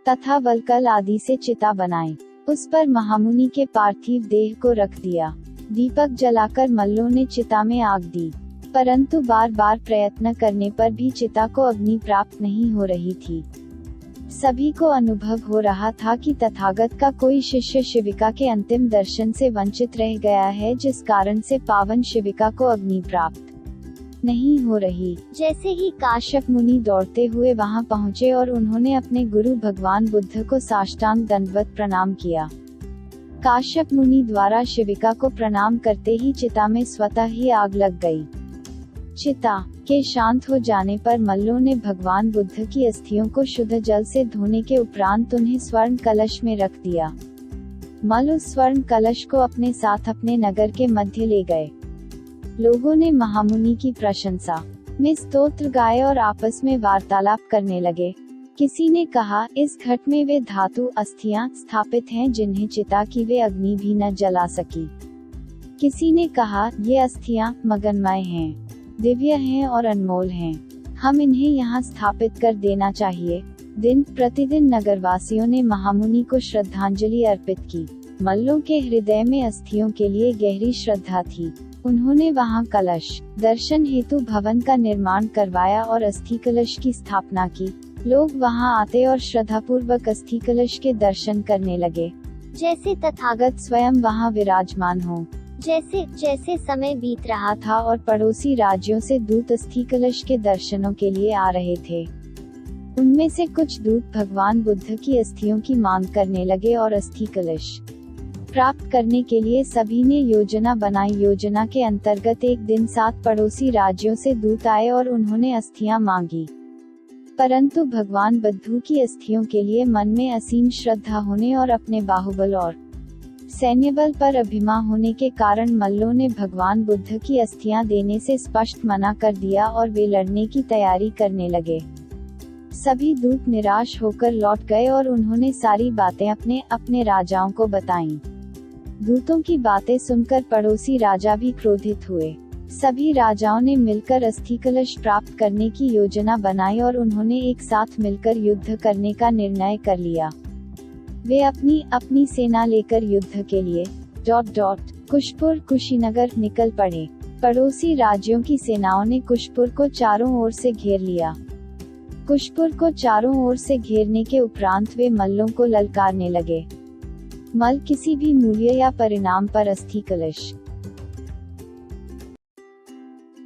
तथा वलकल आदि से चिता बनाई। उस पर महामुनि के पार्थिव देह को रख दिया। दीपक जलाकर मल्लों ने चिता में आग दी, परंतु बार बार प्रयत्न करने पर भी चिता को अग्नि प्राप्त नहीं हो रही थी। सभी को अनुभव हो रहा था कि तथागत का कोई शिष्य शिविका के अंतिम दर्शन से वंचित रह गया है, जिस कारण से पावन शिविका को अग्नि प्राप्त नहीं हो रही। जैसे ही काश्यप मुनि दौड़ते हुए वहां पहुंचे और उन्होंने अपने गुरु भगवान बुद्ध को साष्टांग दंडवत प्रणाम किया। काश्यप मुनि द्वारा शिविका को प्रणाम करते ही चिता में स्वतः ही आग लग गई। चिता के शांत हो जाने पर मल्लों ने भगवान बुद्ध की अस्थियों को शुद्ध जल से धोने के उपरांत उन्हें स्वर्ण कलश में रख दिया। मल्ल उस स्वर्ण कलश को अपने साथ अपने नगर के मध्य ले गए। लोगों ने महामुनि की प्रशंसा में स्तोत्र गाए और आपस में वार्तालाप करने लगे। किसी ने कहा, इस घट में वे धातु अस्थियां स्थापित हैं जिन्हें चिता की वे अग्नि भी न जला सकी। किसी ने कहा, ये अस्थियां मगनमय हैं, दिव्य हैं और अनमोल हैं। हम इन्हें यहाँ स्थापित कर देना चाहिए। दिन प्रतिदिन नगरवासियों ने महामुनि को श्रद्धांजलि अर्पित की। मल्लों के हृदय में अस्थियों के लिए गहरी श्रद्धा थी। उन्होंने वहां कलश दर्शन हेतु भवन का निर्माण करवाया और अस्थि कलश की स्थापना की। लोग वहां आते और श्रद्धापूर्वक अस्थि कलश के दर्शन करने लगे, जैसे तथागत स्वयं वहां विराजमान हो। जैसे जैसे समय बीत रहा था और पड़ोसी राज्यों से दूत अस्थि कलश के दर्शनों के लिए आ रहे थे, उनमें से कुछ दूत भगवान बुद्ध की अस्थियों की मांग करने लगे और अस्थि कलश प्राप्त करने के लिए सभी ने योजना बनाई। योजना के अंतर्गत एक दिन 7 पड़ोसी राज्यों से दूत आए और उन्होंने अस्थियां मांगी, परंतु भगवान बुद्ध की अस्थियों के लिए मन में असीम श्रद्धा होने और अपने बाहुबल और सैन्य बल पर अभिमान होने के कारण मल्लों ने भगवान बुद्ध की अस्थियां देने से स्पष्ट मना कर दिया और वे लड़ने की तैयारी करने लगे। सभी दूत निराश होकर लौट गए और उन्होंने सारी बातें अपने अपने राजाओं को बताईं। दूतों की बातें सुनकर पड़ोसी राजा भी क्रोधित हुए। सभी राजाओं ने मिलकर अस्थि कलश प्राप्त करने की योजना बनाई और उन्होंने एक साथ मिलकर युद्ध करने का निर्णय कर लिया। वे अपनी अपनी सेना लेकर युद्ध के लिए कुशपुर कुशीनगर निकल पड़े। पड़ोसी राज्यों की सेनाओं ने कुशपुर को चारों ओर से घेर लिया। कुशपुर को चारों ओर से घेरने के उपरांत वे मल्लों को ललकारने लगे। मल्ल किसी भी मूल्य या परिणाम पर अस्थि कलश